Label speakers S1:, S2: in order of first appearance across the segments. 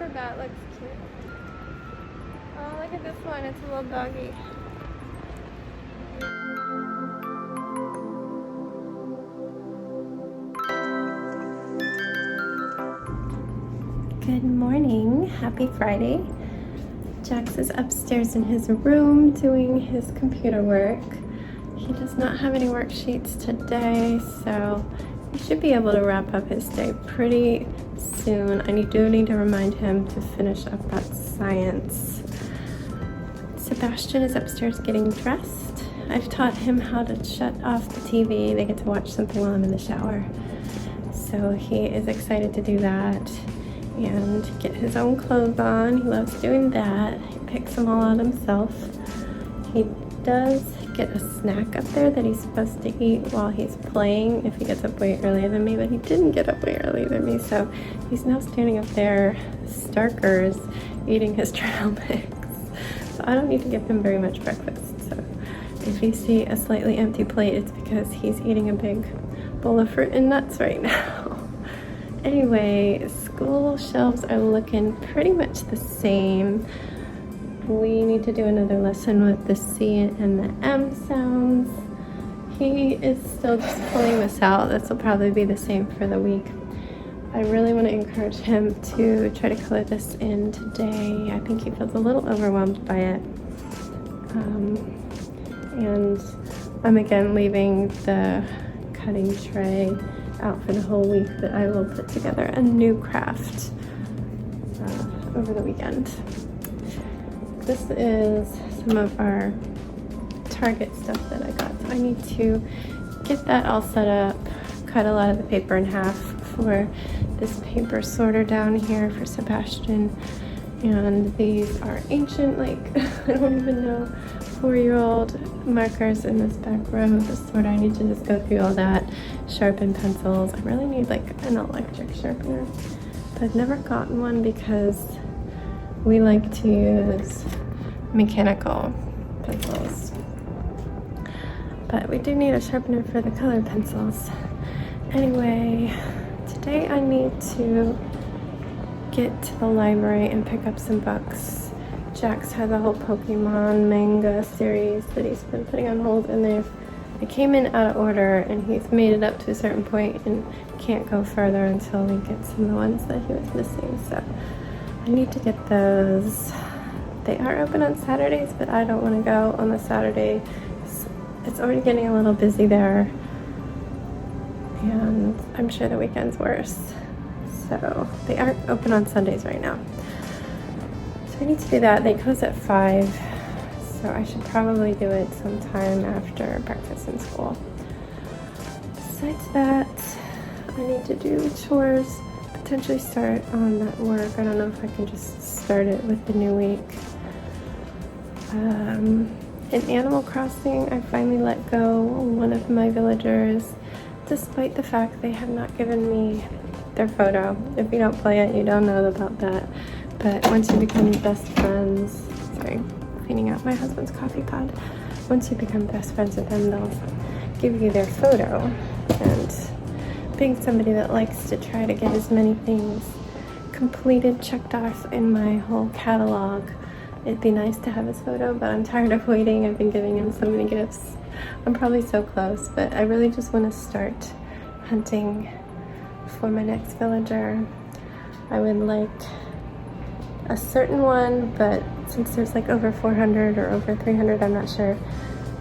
S1: Oh, that looks cute. Oh, look at this one. It's a little doggy. Good morning. Happy Friday. Jax is upstairs in his room doing his computer work. He does not have any worksheets today, so he should be able to wrap up his day pretty soon. I do need to remind him to finish up that science. Sebastian is upstairs getting dressed. I've taught him how to shut off the TV. They get to watch something while I'm in the shower. So he is excited to do that and get his own clothes on. He loves doing that. He picks them all out himself. He does get a snack up there that he's supposed to eat while he's playing if he gets up way earlier than me, but he didn't get up way earlier than me, so he's now standing up there, Starkers, eating his trail mix. So I don't need to give him very much breakfast. So if you see a slightly empty plate, it's because he's eating a big bowl of fruit and nuts right now. Anyway, school shelves are looking pretty much the same. We need to do another lesson with the C and the M sounds. He is still just pulling this out. This will probably be the same for the week. I really want to encourage him to try to color this in today. I think he feels a little overwhelmed by it. And I'm again leaving the cutting tray out for the whole week, but I will put together a new craft over the weekend. This is some of our Target stuff that I got. So I need to get that all set up, cut a lot of the paper in half for this paper sorter down here for Sebastian. And these are ancient, like, I don't even know, 4-year-old markers in this back row of the sorter. I need to just go through all that, sharpen pencils. I really need like an electric sharpener, but I've never gotten one because we like to use mechanical pencils. But we do need a sharpener for the colored pencils. Anyway, today I need to get to the library and pick up some books. Jax has a whole Pokemon manga series that he's been putting on hold, and they came in out of order, and he's made it up to a certain point and can't go further until we get some of the ones that he was missing. So I need to get those. They are open on Saturdays, but I don't want to go on the Saturday. It's already getting a little busy there, and I'm sure the weekend's worse. So they aren't open on Sundays right now. So I need to do that. They close at 5, so I should probably do it sometime after breakfast in school. Besides that, I need to do chores, potentially start on that work. I don't know if I can just start it with the new week. In Animal Crossing, I finally let go one of my villagers, despite the fact they have not given me their photo. If you don't play it, you don't know about that. But once you become best friends, sorry, cleaning out my husband's coffee pod. Once you become best friends with them, they'll give you their photo. And being somebody that likes to try to get as many things completed, checked off in my whole catalog, it'd be nice to have his photo, but I'm tired of waiting. I've been giving him so many gifts. I'm probably so close, but I really just want to start hunting for my next villager. I would like a certain one, but since there's like over 400 or over 300, I'm not sure.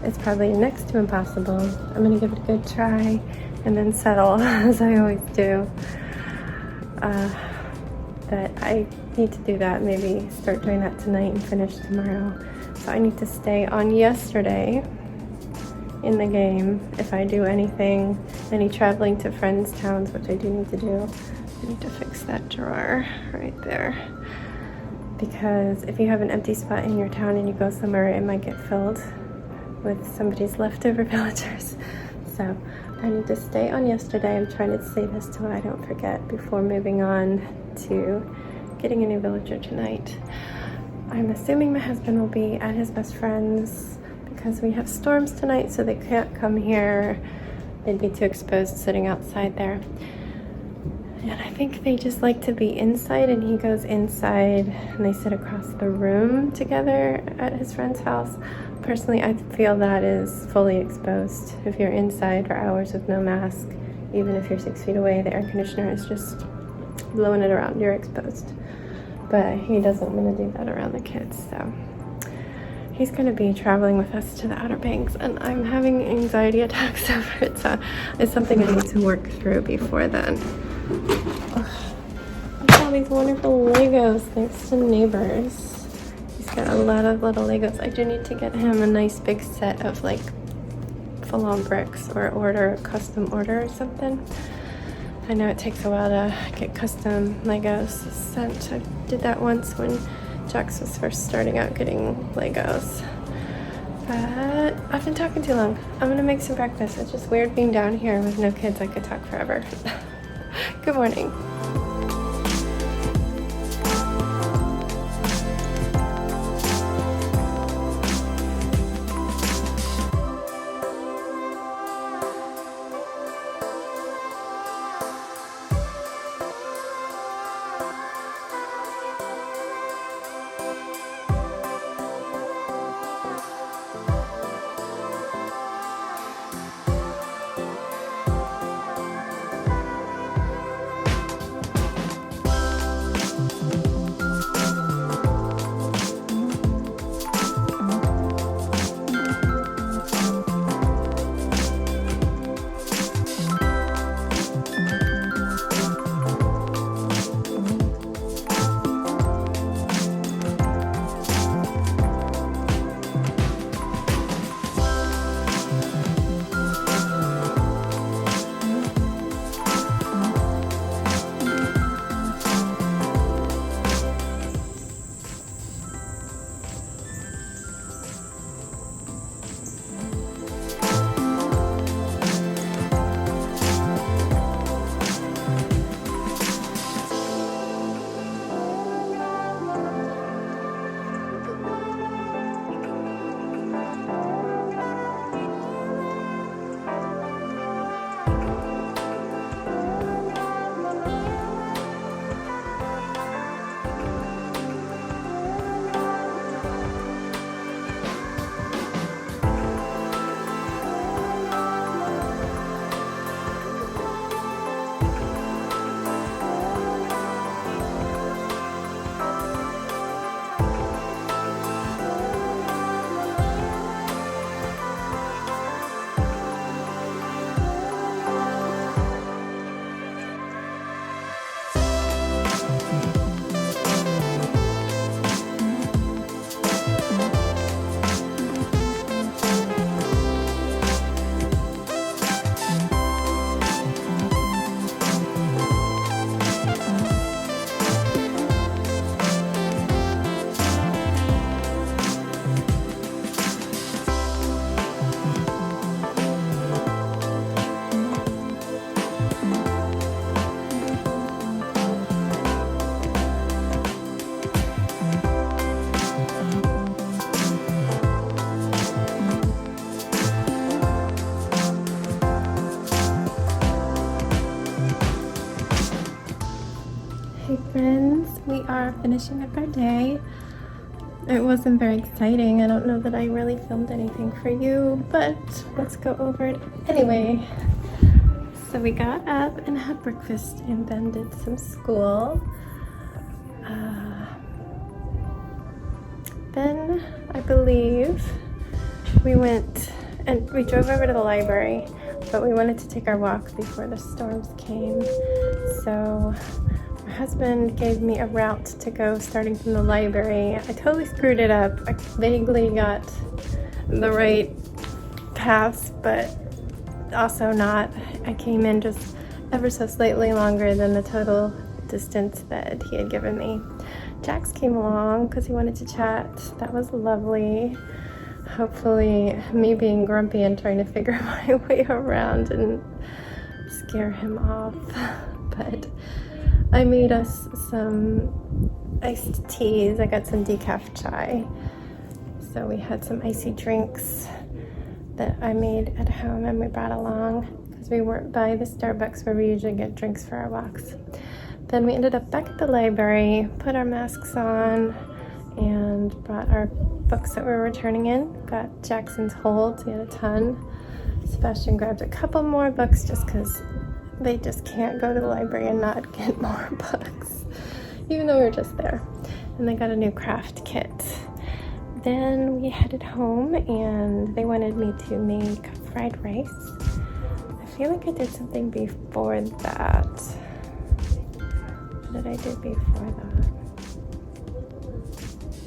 S1: It's probably next to impossible. I'm gonna give it a good try and then settle, as I always do. But I need to do that, maybe start doing that tonight and finish tomorrow. So I need to stay on yesterday in the game. If I do anything, any traveling to friends' towns, which I do need to do, I need to fix that drawer right there. Because if you have an empty spot in your town and you go somewhere, it might get filled with somebody's leftover villagers. So I need to stay on yesterday. I'm trying to say this so I don't forget before moving on to getting a new villager tonight. I'm assuming my husband will be at his best friend's because we have storms tonight, so they can't come here. They'd be too exposed sitting outside there. And I think they just like to be inside, and he goes inside and they sit across the room together at his friend's house. Personally, I feel that is fully exposed. If you're inside for hours with no mask, even if you're 6 feet away, the air conditioner is just blowing it around, you're exposed. But he doesn't want to do that around the kids, so he's going to be traveling with us to the Outer Banks, and I'm having anxiety attacks over it, so it's something I need to work through before then. Ugh. Look at all these wonderful Legos, thanks to neighbors. He's got a lot of little Legos. I do need to get him a nice big set of like full-on bricks, or order a custom order or something. I know it takes a while to get custom Legos sent. I did that once when Jax was first starting out getting Legos. But I've been talking too long. I'm gonna make some breakfast. It's just weird being down here with no kids. I could talk forever. Good morning. Hey friends, we are finishing up our day. It wasn't very exciting. I don't know that I really filmed anything for you, but let's go over it anyway. So we got up and had breakfast and then did some school. Then I believe we went and we drove over to the library, but we wanted to take our walk before the storms came. So my husband gave me a route to go starting from the library. I totally screwed it up. I vaguely got the right paths, but also not. I came in just ever so slightly longer than the total distance that he had given me. Jax came along because he wanted to chat. That was lovely. Hopefully me being grumpy and trying to figure my way around and scare him off. But I made us some iced teas. I got some decaf chai. So we had some icy drinks that I made at home and we brought along because we weren't by the Starbucks where we usually get drinks for our walks. Then we ended up back at the library, put our masks on, and brought our books that we were returning in. Got Jackson's holds, he had a ton. Sebastian grabbed a couple more books just because they just can't go to the library and not get more books, even though we were just there. And they got a new craft kit. Then we headed home and they wanted me to make fried rice. I feel like I did something before that. What did I do before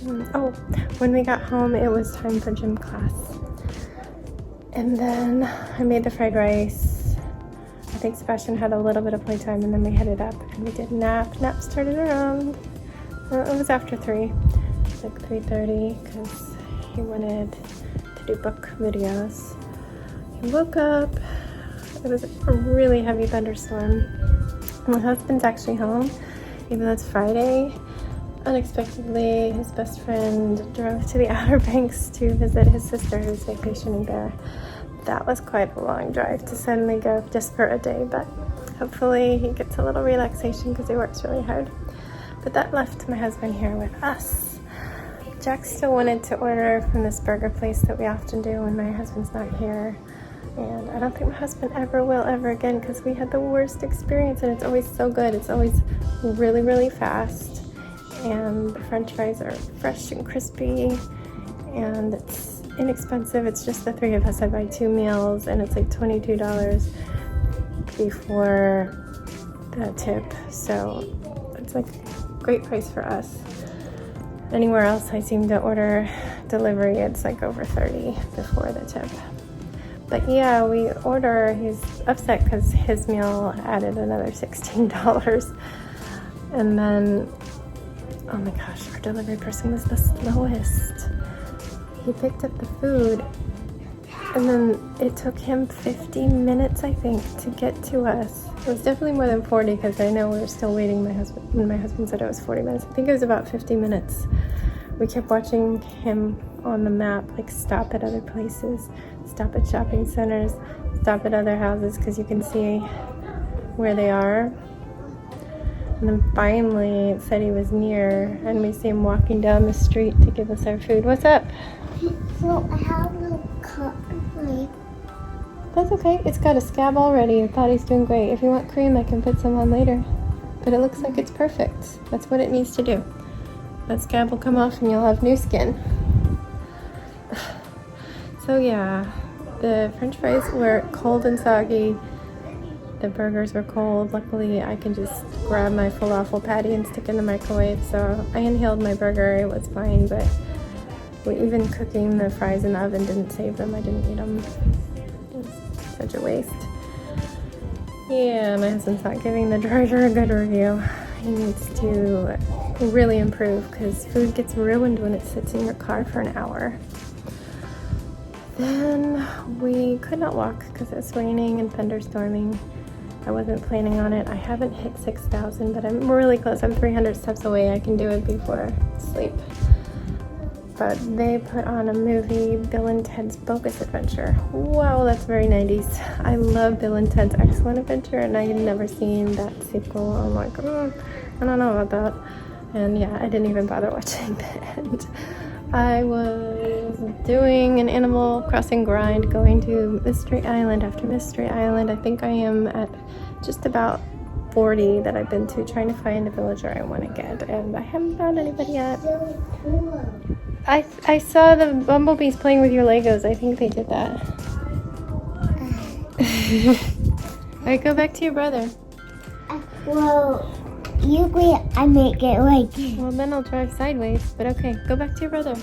S1: that? Oh, when we got home, it was time for gym class. And then I made the fried rice. I think Sebastian had a little bit of playtime, and then we headed up and we did nap. Nap started around, it was after 3, like 3:30, because he wanted to do book videos. He woke up. It was a really heavy thunderstorm. My husband's actually home, even though it's Friday. Unexpectedly, his best friend drove to the Outer Banks to visit his sister who's vacationing there. That was quite a long drive to suddenly go just for a day, but hopefully he gets a little relaxation because he works really hard. But that left my husband here with us. Jack still wanted to order from this burger place that we often do when my husband's not here. And I don't think my husband ever will ever again because we had the worst experience, and it's always so good. It's always really, really fast. And the french fries are fresh and crispy, and it's inexpensive. It's just the 3 of us. I buy 2 meals, and it's like $22 before the tip. So it's like a great price for us. Anywhere else I seem to order delivery, it's like over $30 before the tip. But yeah, we order, he's upset because his meal added another $16. And then, oh my gosh, our delivery person was the slowest. He picked up the food, and then it took him 50 minutes, I think, to get to us. It was definitely more than 40 because I know we were still waiting. My husband said it was 40 minutes. I think it was about 50 minutes. We kept watching him on the map, like stop at other places, stop at shopping centers, stop at other houses because you can see where they are. And then finally it said he was near, and we see him walking down the street to give us our food. What's up?
S2: So I have no cut.
S1: That's okay. It's got a scab already. I thought he's doing great. If you want cream, I can put some on later. But it looks like it's perfect. That's what it needs to do. That scab will come off and you'll have new skin. So yeah, the french fries were cold and soggy. The burgers were cold. Luckily, I can just grab my falafel patty and stick it in the microwave. So I inhaled my burger. It was fine, but even cooking the fries in the oven didn't save them. I didn't eat them. It was such a waste. Yeah, my husband's not giving the driver a good review. He needs to really improve because food gets ruined when it sits in your car for an hour. Then we could not walk because it was raining and thunderstorming. I wasn't planning on it. I haven't hit 6,000, but I'm really close. I'm 300 steps away. I can do it before sleep. But they put on a movie, Bill and Ted's Bogus Adventure. Wow, that's very 90s. I love Bill and Ted's Excellent Adventure, and I had never seen that sequel. I'm like, I don't know about that. And yeah, I didn't even bother watching the end. I was doing an Animal Crossing grind, going to Mystery Island after Mystery Island. I think I am at just about 40 that I've been to, trying to find a villager I want to get, and I haven't found anybody yet. I saw the bumblebees playing with your Legos. I think they did that. Alright, go back to your brother.
S2: Well, usually I make it like...
S1: Well, then I'll drive sideways, but okay, go back to your brother.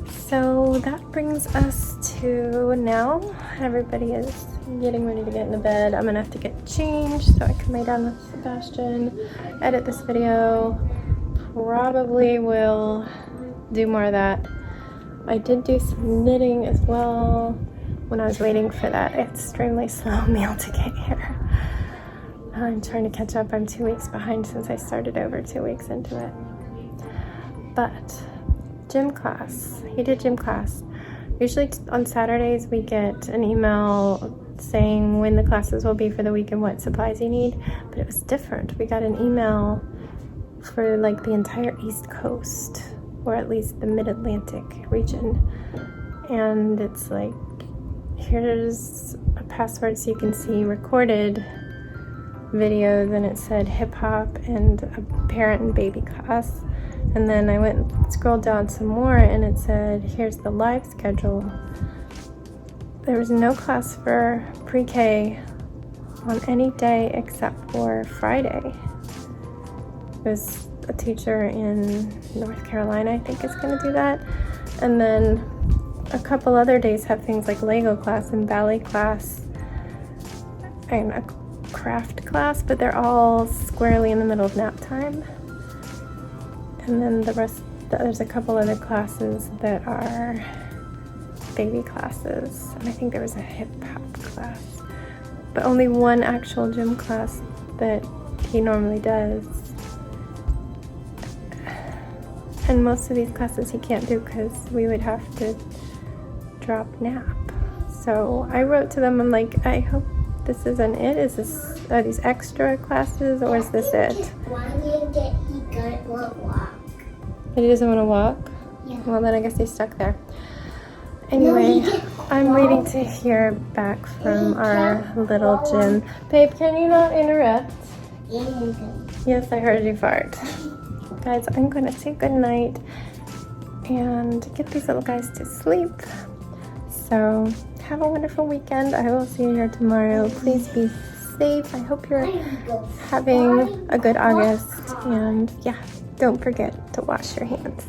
S1: So that brings us to now. Everybody is getting ready to get into bed. I'm gonna have to get changed so I can lay down with Sebastian, edit this video. Probably will do more of that. I did do some knitting as well when I was waiting for that extremely slow meal to get here. I'm trying to catch up. I'm 2 weeks behind since I started over 2 weeks into it. But gym class. He did gym class. Usually on Saturdays we get an email saying when the classes will be for the week and what supplies you need, but it was different. We got an email for like the entire East Coast, or at least the Mid-Atlantic region, and it's like, here's a password so you can see recorded videos, and it said hip hop and a parent and baby class. And then I went and scrolled down some more, and it said here's the live schedule. There was no class for pre-K on any day except for Friday. There's a teacher in North Carolina, I think, is going to do that. And then a couple other days have things like Lego class and ballet class and a craft class, but they're all squarely in the middle of nap time. And then the rest, there's a couple other classes that are baby classes. And I think there was a hip hop class, but only one actual gym class that he normally does. And most of these classes he can't do because we would have to drop nap. So I wrote to them, I'm like, I hope this isn't it. Are these extra classes, or is this it?
S2: Why did he don't want to walk?
S1: He doesn't want to walk?
S2: Yeah.
S1: Well, then I guess he's stuck there. Anyway, I'm waiting to hear back from our little gym. Babe, can you not interrupt? Yes, I heard you fart. Guys, I'm going to say goodnight and get these little guys to sleep. So have a wonderful weekend. I will see you here tomorrow. Please be safe. I hope you're having a good August. And yeah, don't forget to wash your hands.